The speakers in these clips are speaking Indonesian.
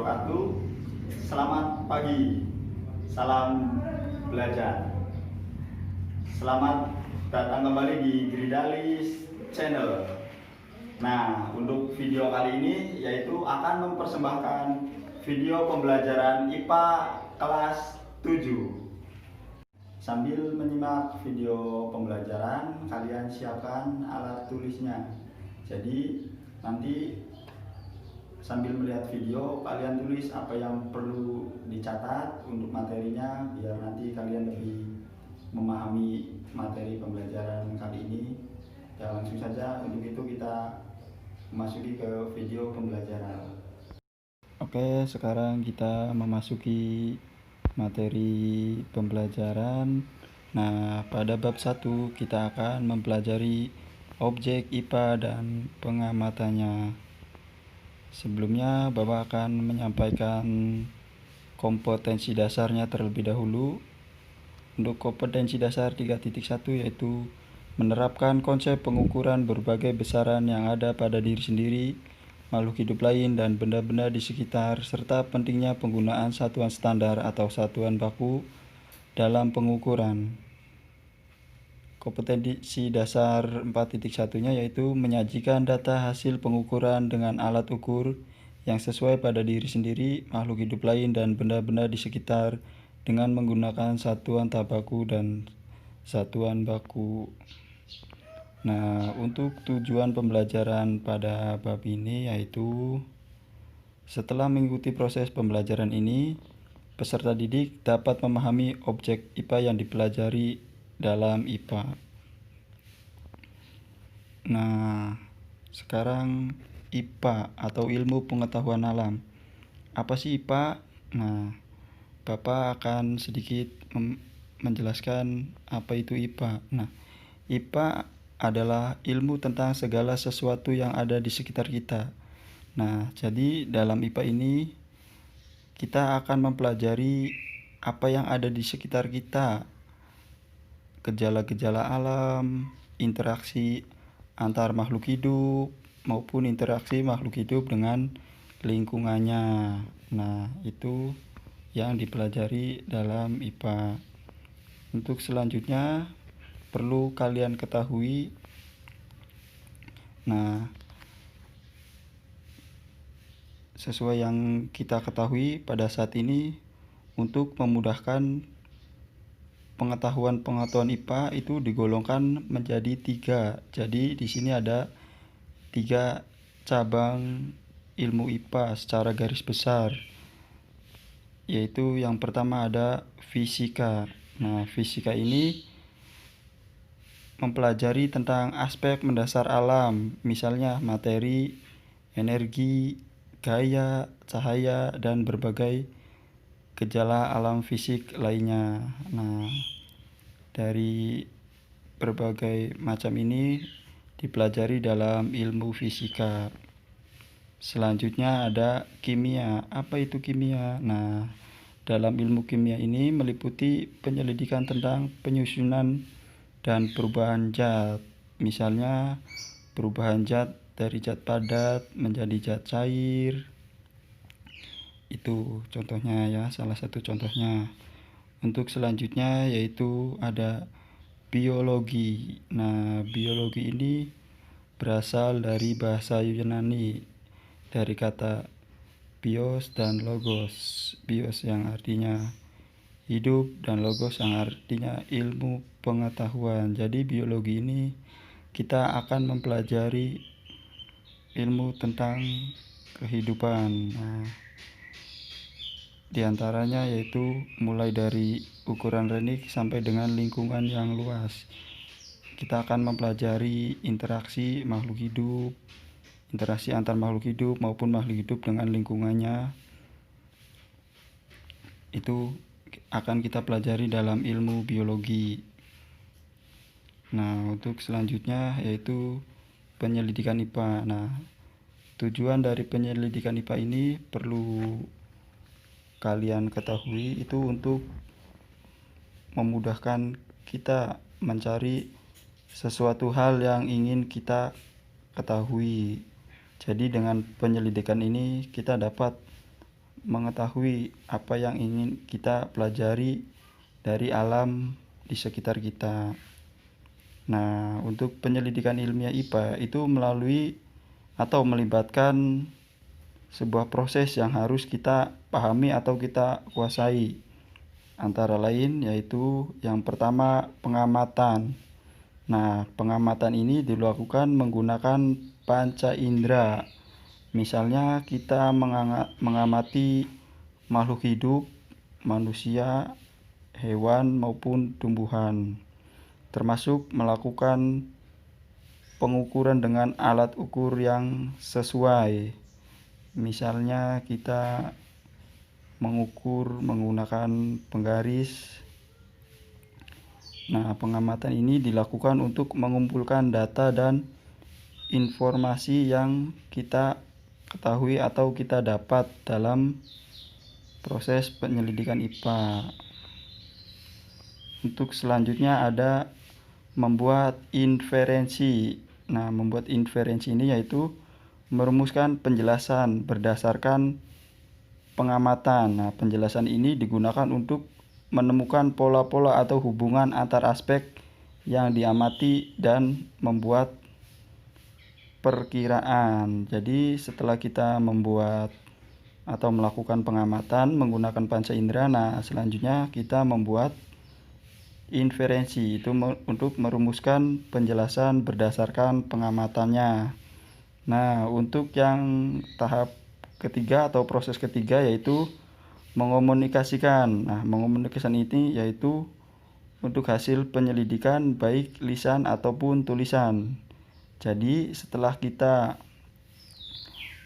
wabarakatuh. Selamat pagi, salam belajar. Selamat datang kembali di Gridalis Channel. Nah, untuk video kali ini yaitu akan mempersembahkan video pembelajaran IPA kelas 7. Sambil menyimak video pembelajaran, kalian siapkan alat tulisnya. Jadi nanti sambil melihat video, kalian tulis apa yang perlu dicatat untuk materinya, biar nanti kalian lebih memahami materi pembelajaran kali ini. Ya, langsung saja untuk itu kita memasuki ke video pembelajaran. Oke, sekarang kita memasuki materi pembelajaran. Nah, pada bab 1 kita akan mempelajari objek IPA dan pengamatannya. Sebelumnya, Bapak akan menyampaikan kompetensi dasarnya terlebih dahulu. Untuk kompetensi dasar 3.1 yaitu menerapkan konsep pengukuran berbagai besaran yang ada pada diri sendiri, makhluk hidup lain, dan benda-benda di sekitar, serta pentingnya penggunaan satuan standar atau satuan baku dalam pengukuran. Kompetensi dasar 4.1-nya yaitu menyajikan data hasil pengukuran dengan alat ukur yang sesuai pada diri sendiri, makhluk hidup lain, dan benda-benda di sekitar dengan menggunakan satuan baku dan satuan baku. Nah, untuk tujuan pembelajaran pada bab ini yaitu setelah mengikuti proses pembelajaran ini, peserta didik dapat memahami objek IPA yang dipelajari dalam IPA. Nah, sekarang IPA atau ilmu pengetahuan alam. Apa sih IPA? Nah, Bapak akan sedikit menjelaskan apa itu IPA. Nah, IPA adalah ilmu tentang segala sesuatu yang ada di sekitar kita. Nah, jadi dalam IPA ini kita akan mempelajari apa yang ada di sekitar kita, gejala-gejala alam, interaksi antar makhluk hidup, maupun interaksi makhluk hidup dengan lingkungannya. Nah, itu yang dipelajari dalam IPA. Untuk selanjutnya perlu kalian ketahui, nah, sesuai yang kita ketahui pada saat ini, untuk memudahkan pengetahuan IPA itu digolongkan menjadi 3. Jadi di sini ada 3 cabang ilmu IPA secara garis besar. Yaitu yang pertama ada fisika. Nah, fisika ini mempelajari tentang aspek mendasar alam, misalnya materi, energi, gaya, cahaya, dan berbagai gejala alam fisik lainnya. Nah, dari berbagai macam ini dipelajari dalam ilmu fisika. Selanjutnya ada kimia. Apa itu kimia? Nah, dalam ilmu kimia ini meliputi penyelidikan tentang penyusunan dan perubahan zat. Misalnya perubahan zat dari zat padat menjadi zat cair. Itu contohnya ya, salah satu contohnya. Untuk selanjutnya yaitu ada biologi. Nah, biologi ini berasal dari bahasa Yunani, dari kata bios dan logos. Bios yang artinya hidup dan logos yang artinya ilmu pengetahuan. Jadi biologi ini kita akan mempelajari ilmu tentang kehidupan. Nah, diantaranya yaitu mulai dari ukuran renik sampai dengan lingkungan yang luas. Kita akan mempelajari interaksi makhluk hidup, interaksi antar makhluk hidup maupun makhluk hidup dengan lingkungannya. Itu akan kita pelajari dalam ilmu biologi. Nah, untuk selanjutnya yaitu penyelidikan IPA. Nah, tujuan dari penyelidikan IPA ini perlu kalian ketahui itu untuk memudahkan kita mencari sesuatu hal yang ingin kita ketahui. Jadi dengan penyelidikan ini kita dapat mengetahui apa yang ingin kita pelajari dari alam di sekitar kita. Nah, untuk penyelidikan ilmiah IPA itu melalui atau melibatkan sebuah proses yang harus kita pahami atau kita kuasai. Antara lain yaitu yang pertama pengamatan. Nah, pengamatan ini dilakukan menggunakan panca indera. Misalnya kita mengamati makhluk hidup, manusia, hewan maupun tumbuhan, termasuk melakukan pengukuran dengan alat ukur yang sesuai. Misalnya kita mengukur menggunakan penggaris. Nah, pengamatan ini dilakukan untuk mengumpulkan data dan informasi yang kita ketahui atau kita dapat dalam proses penyelidikan IPA. Untuk selanjutnya ada membuat inferensi. Nah, membuat inferensi ini yaitu merumuskan penjelasan berdasarkan pengamatan. Nah, penjelasan ini digunakan untuk menemukan pola-pola atau hubungan antar aspek yang diamati dan membuat perkiraan. Jadi setelah kita membuat atau melakukan pengamatan menggunakan panca indera, nah selanjutnya kita membuat inferensi, itu untuk merumuskan penjelasan berdasarkan pengamatannya. Nah, untuk yang tahap ketiga atau proses ketiga yaitu mengomunikasikan. Nah, mengomunikasikan ini yaitu untuk hasil penyelidikan baik lisan ataupun tulisan. Jadi setelah kita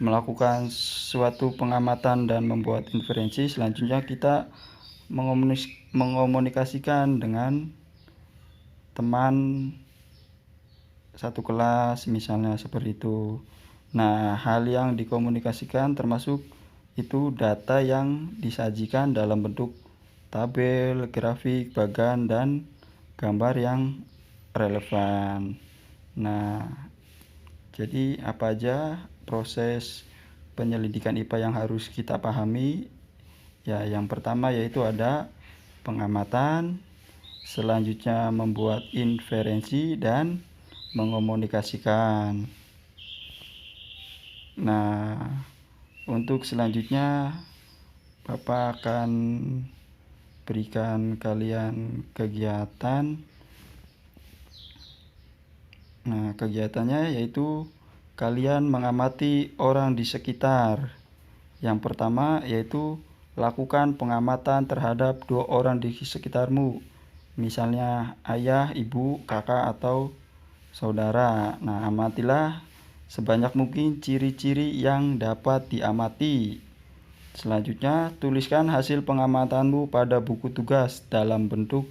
melakukan suatu pengamatan dan membuat inferensi, selanjutnya kita mengomunikasikan dengan teman satu kelas, misalnya seperti itu. Nah, hal yang dikomunikasikan termasuk itu data yang disajikan dalam bentuk tabel, grafik, bagan, dan gambar yang relevan. Nah, jadi apa aja proses penyelidikan IPA yang harus kita pahami? Ya, yang pertama yaitu ada pengamatan, selanjutnya membuat inferensi dan mengomunikasikan. Nah, untuk selanjutnya Bapak akan berikan kalian kegiatan. Nah, kegiatannya yaitu kalian mengamati orang di sekitar. Yang pertama yaitu lakukan pengamatan terhadap 2 orang di sekitarmu. Misalnya ayah, ibu, kakak, atau saudara. Nah, amatilah sebanyak mungkin ciri-ciri yang dapat diamati. Selanjutnya, tuliskan hasil pengamatanmu pada buku tugas dalam bentuk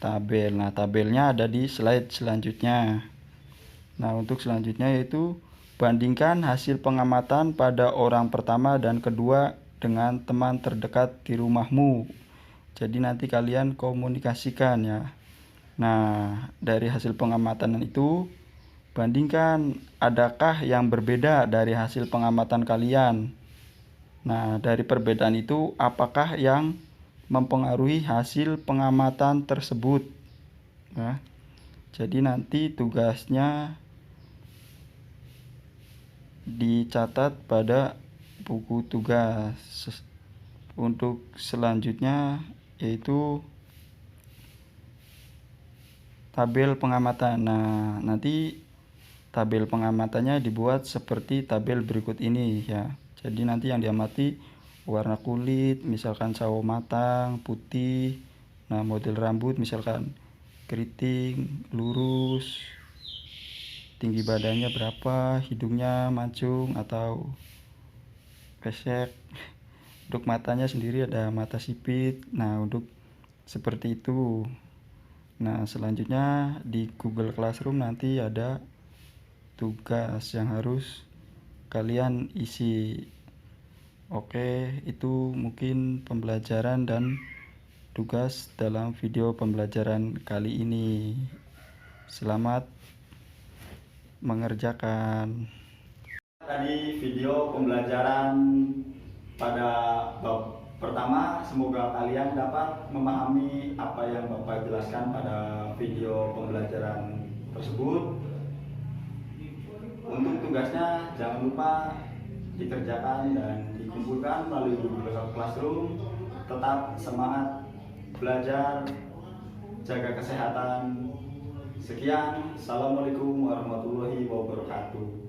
tabel. Nah, tabelnya ada di slide selanjutnya. Nah, untuk selanjutnya yaitu bandingkan hasil pengamatan pada orang pertama dan kedua dengan teman terdekat di rumahmu. Jadi nanti kalian komunikasikan ya. Nah, dari hasil pengamatan itu bandingkan adakah yang berbeda dari hasil pengamatan kalian. Nah, dari perbedaan itu apakah yang mempengaruhi hasil pengamatan tersebut. Nah, jadi nanti tugasnya dicatat pada buku tugas. Untuk selanjutnya yaitu tabel pengamatan. Nah, nanti tabel pengamatannya dibuat seperti tabel berikut ini ya. Jadi nanti yang diamati warna kulit, misalkan sawo matang, putih. Nah, model rambut misalkan keriting, lurus, tinggi badannya berapa, hidungnya mancung atau pesek. Untuk matanya sendiri ada mata sipit. Nah, untuk seperti itu. Nah, selanjutnya di Google Classroom nanti ada tugas yang harus kalian isi. Oke, itu mungkin pembelajaran dan tugas dalam video pembelajaran kali ini. Selamat mengerjakan. Tadi video pembelajaran Pada bab pertama, semoga kalian dapat memahami apa yang Bapak jelaskan pada video pembelajaran tersebut. Untuk tugasnya jangan lupa dikerjakan dan dikumpulkan melalui Google Classroom. Tetap semangat belajar, jaga kesehatan. Sekian, assalamualaikum warahmatullahi wabarakatuh.